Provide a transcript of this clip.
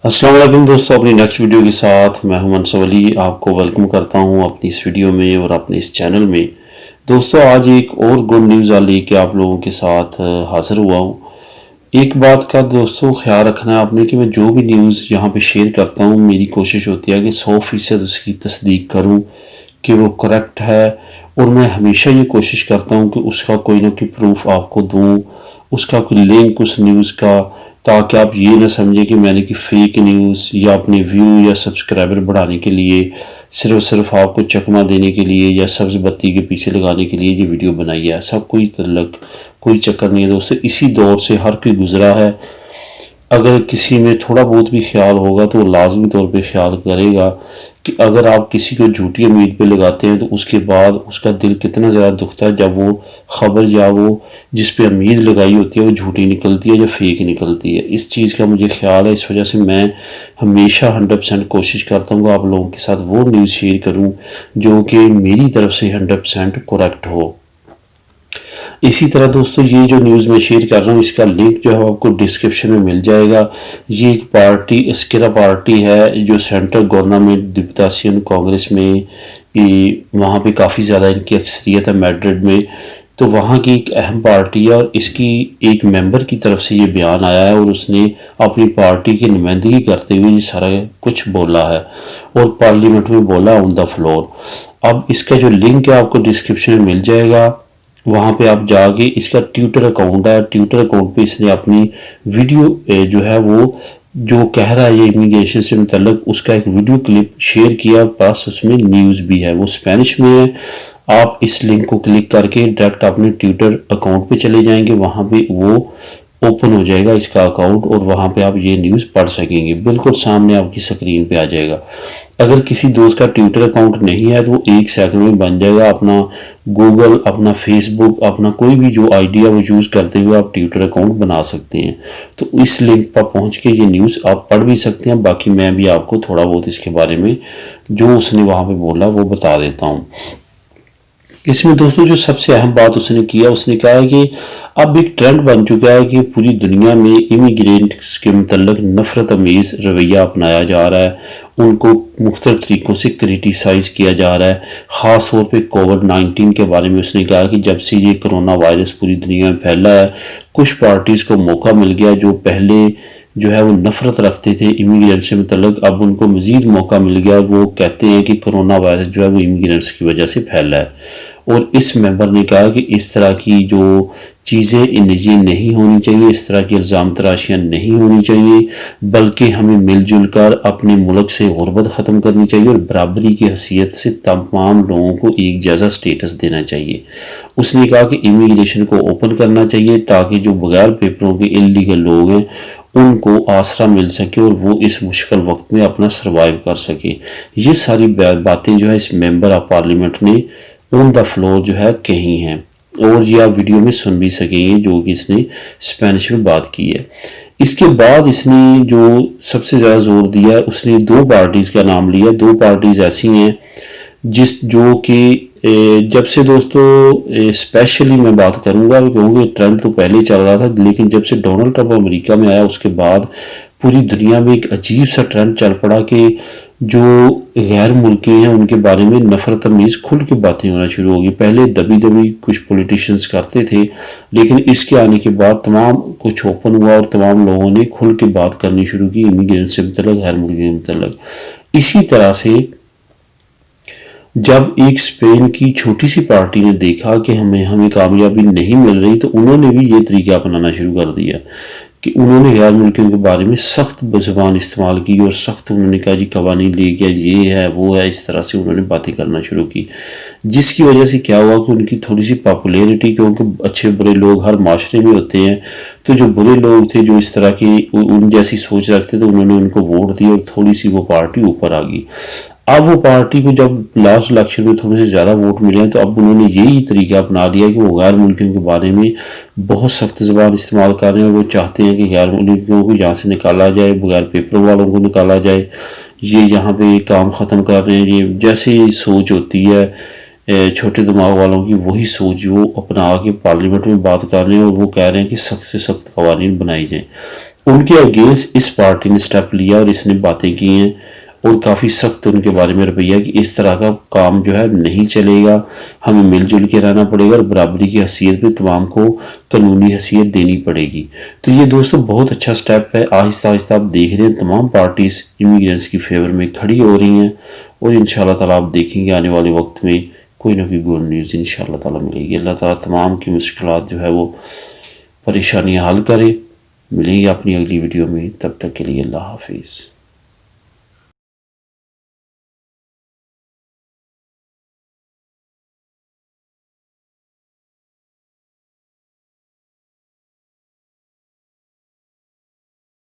السلام علیکم دوستو، اپنی نیکسٹ ویڈیو کے ساتھ میں ہوں منصور علی، آپ کو ویلکم کرتا ہوں اپنی اس ویڈیو میں اور اپنے اس چینل میں۔ دوستو آج ایک اور گڈ نیوز لے کے آپ لوگوں کے ساتھ حاضر ہوا ہوں۔ ایک بات کا دوستو خیال رکھنا ہے آپ نے کہ میں جو بھی نیوز یہاں پہ شیئر کرتا ہوں میری کوشش ہوتی ہے کہ 100% اس کی تصدیق کروں کہ وہ کریکٹ ہے، اور میں ہمیشہ یہ کوشش کرتا ہوں کہ اس کا کوئی نہ کوئی پروف آپ کو دوں، اس کا کوئی لنک اس نیوز کا، تاکہ آپ یہ نہ سمجھیں کہ میں نے کہ فیک نیوز یا اپنے ویو یا سبسکرائبر بڑھانے کے لیے صرف آپ کو چکمہ دینے کے لیے یا سبز بتی کے پیچھے لگانے کے لیے یہ ویڈیو بنائی ہے۔ ایسا کوئی چکر نہیں ہے دوستو، اسی دور سے ہر کوئی گزرا ہے۔ اگر کسی میں تھوڑا بہت بھی خیال ہوگا تو وہ لازمی طور پہ خیال کرے گا کہ اگر آپ کسی کو جھوٹی امید پہ لگاتے ہیں تو اس کے بعد اس کا دل کتنا زیادہ دکھتا ہے جب وہ خبر یا وہ جس پہ امید لگائی ہوتی ہے وہ جھوٹی نکلتی ہے یا فیک نکلتی ہے۔ اس چیز کا مجھے خیال ہے، اس وجہ سے میں ہمیشہ 100% کوشش کرتا ہوں کہ آپ لوگوں کے ساتھ وہ نیوز شیئر کروں جو کہ میری طرف سے 100% کریکٹ ہو۔ اسی طرہ دوستو یہ جو نیوز میں شیئر کر رہا ہوں اس کا لنک جو ہے آپ کو ڈسکرپشن میں مل جائے گا۔ یہ ایک پارٹی اسکرا پارٹی ہے جو سینٹرل گورنمنٹ ڈپٹیشن کانگریس میں، وہاں پہ کافی زیادہ ان کی اکثریت ہے میڈرڈ میں، تو وہاں کی ایک اہم پارٹی ہے، اور اس کی ایک ممبر کی طرف سے یہ بیان آیا ہے اور اس نے اپنی پارٹی کی نمائندگی کرتے ہوئے یہ سارا کچھ بولا ہے اور پارلیمنٹ میں بولا آن دا فلور۔ اب اس کا جو لنک ہے آپ کو ڈسکرپشن میں مل جائے گا، وہاں پہ آپ جا کے اس کا ٹویٹر اکاؤنٹ ہے، ٹویٹر اکاؤنٹ پہ اس نے اپنی ویڈیو جو ہے وہ جو کہہ رہا ہے یہ امیگریشن سے متعلق اس کا ایک ویڈیو کلپ شیئر کیا، پاس اس میں نیوز بھی ہے، وہ اسپینش میں ہے۔ آپ اس لنک کو کلک کر کے ڈائریکٹ اپنے ٹویٹر اکاؤنٹ پہ چلے جائیں گے، وہاں پہ وہ اوپن ہو جائے گا اس کا اکاؤنٹ، اور وہاں پہ آپ یہ نیوز پڑھ سکیں گے، بالکل سامنے آپ کی سکرین پہ آ جائے گا۔ اگر کسی دوست کا ٹویٹر اکاؤنٹ نہیں ہے تو وہ 1 سیکنڈ میں بن جائے گا۔ اپنا گوگل، اپنا فیس بک، اپنا کوئی بھی جو آئی ڈی ہے وہ یوز کرتے ہوئے آپ ٹویٹر اکاؤنٹ بنا سکتے ہیں۔ تو اس لنک پر پہنچ کے یہ نیوز آپ پڑھ بھی سکتے ہیں، باقی میں بھی آپ کو تھوڑا بہت اس کے بارے میں جو اس نے وہاں پہ بولا وہ بتا دیتا ہوں۔ اس میں دوستوں جو سب سے اہم بات اس نے کیا، اس نے کہا ہے کہ اب ایک ٹرینڈ بن چکا ہے کہ پوری دنیا میں امیگرینٹس کے متعلق نفرت امیز رویہ اپنایا جا رہا ہے، ان کو مختلف طریقوں سے کریٹیسائز کیا جا رہا ہے، خاص طور پہ کووڈ-19 کے بارے میں اس نے کہا کہ جب سے یہ کرونا وائرس پوری دنیا میں پھیلا ہے کچھ پارٹیز کو موقع مل گیا جو پہلے جو ہے وہ نفرت رکھتے تھے امیگرینٹ سے متعلق، اب ان کو مزید موقع مل گیا، وہ کہتے ہیں کہ کرونا وائرس جو ہے وہ امیگرینٹس کی وجہ سے پھیلا ہے۔ اور اس ممبر نے کہا کہ اس طرح کی جو چیزیں نجی نہیں ہونی چاہیے، اس طرح کی الزام تراشیاں نہیں ہونی چاہیے، بلکہ ہمیں مل جل کر اپنے ملک سے غربت ختم کرنی چاہیے اور برابری کی حیثیت سے تمام لوگوں کو ایک جیسا سٹیٹس دینا چاہیے۔ اس نے کہا کہ امیگریشن کو اوپن کرنا چاہیے تاکہ جو بغیر پیپروں کے انلیگل لوگ ہیں ان کو آسرا مل سکے اور وہ اس مشکل وقت میں اپنا سروائیو کر سکے۔ یہ ساری باتیں جو ہے اس ممبر آف پارلیمنٹ نے آن دا فلور جو ہے کہی ہیں، اور یہ آپ ویڈیو میں سن بھی سکیں گے جو کہ اس نے اسپینش میں بات کی ہے۔ اس کے بعد اس نے جو سب سے زیادہ زور دیا ہے، اس نے 2 پارٹیز کا نام لیا۔ 2 پارٹیز ایسی ہیں جو کہ جب سے دوستو اسپیشلی میں بات کروں گا کیونکہ ٹرمپ تو پہلے چل رہا تھا، لیکن جب سے ڈونلڈ ٹرمپ امریکہ میں آیا اس کے بعد پوری دنیا میں ایک عجیب سا ٹرینڈ چل پڑا کہ جو غیر ملکی ہیں ان کے بارے میں نفرت امیز کھل کے باتیں ہونا شروع ہوگی۔ پہلے دبی کچھ پولیٹیشنز کرتے تھے، لیکن اس کے آنے کے بعد تمام کچھ اوپن ہوا اور تمام لوگوں نے کھل کے بات کرنی شروع کی امیگرینٹ سے متعلق، غیر ملکی سے متعلق۔ اسی طرح سے جب ایک اسپین کی چھوٹی سی پارٹی نے دیکھا کہ ہمیں کامیابی نہیں مل رہی تو انہوں نے بھی یہ طریقہ اپنانا شروع کر دیا کہ انہوں نے غیر ملکیوں کے بارے میں سخت زبان استعمال کی اور سخت انہوں نے کہا جی قوانین لے گیا، یہ ہے وہ ہے، اس طرح سے انہوں نے باتیں کرنا شروع کی، جس کی وجہ سے کیا ہوا کہ ان کی تھوڑی سی پاپولیرٹی، کیونکہ اچھے برے لوگ ہر معاشرے میں ہوتے ہیں، تو جو برے لوگ تھے جو اس طرح کی ان جیسی سوچ رکھتے تھے انہوں نے ان کو ووٹ دی اور تھوڑی سی وہ پارٹی اوپر آ گئی۔ اب وہ پارٹی کو جب لاسٹ الیکشن میں تھوڑے سے زیادہ ووٹ ملے ہیں تو اب انہوں نے یہی طریقہ اپنا لیا کہ وہ غیر ملکیوں کے بارے میں بہت سخت زبان استعمال کر رہے ہیں۔ وہ چاہتے ہیں کہ غیر ملکیوں کو یہاں سے نکالا جائے، بغیر پیپر والوں کو نکالا جائے، یہ یہاں پہ کام ختم کر رہے ہیں۔ یہ جیسی سوچ ہوتی ہے چھوٹے دماغ والوں کی، وہی سوچ وہ اپنا کے پارلیمنٹ میں بات کر رہے ہیں اور وہ کہہ رہے ہیں کہ سخت سے سخت قوانین بنائی جائیں۔ ان کے اگینسٹ اس پارٹی نے سٹیپ لیا اور اس نے باتیں کی ہیں اور کافی سخت ان کے بارے میں رویہ کہ اس طرح کا کام جو ہے نہیں چلے گا، ہمیں مل جل کے رہنا پڑے گا اور برابری کی حیثیت پہ تمام کو قانونی حیثیت دینی پڑے گی۔ تو یہ دوستو بہت اچھا سٹیپ ہے، آہستہ آہستہ آپ دیکھ رہے ہیں تمام پارٹیز امیگرینٹس کی فیور میں کھڑی ہو رہی ہیں، اور انشاءاللہ تعالیٰ آپ دیکھیں گے آنے والے وقت میں کوئی نہ کوئی گڈ نیوز انشاءاللہ تعالیٰ ملے گی۔ اللہ تعالیٰ تمام کی مشکلات جو ہے وہ پریشانیاں حل کرے۔ ملیں گے اپنی اگلی ویڈیو میں، تب تک کے لیے اللہ حافظ۔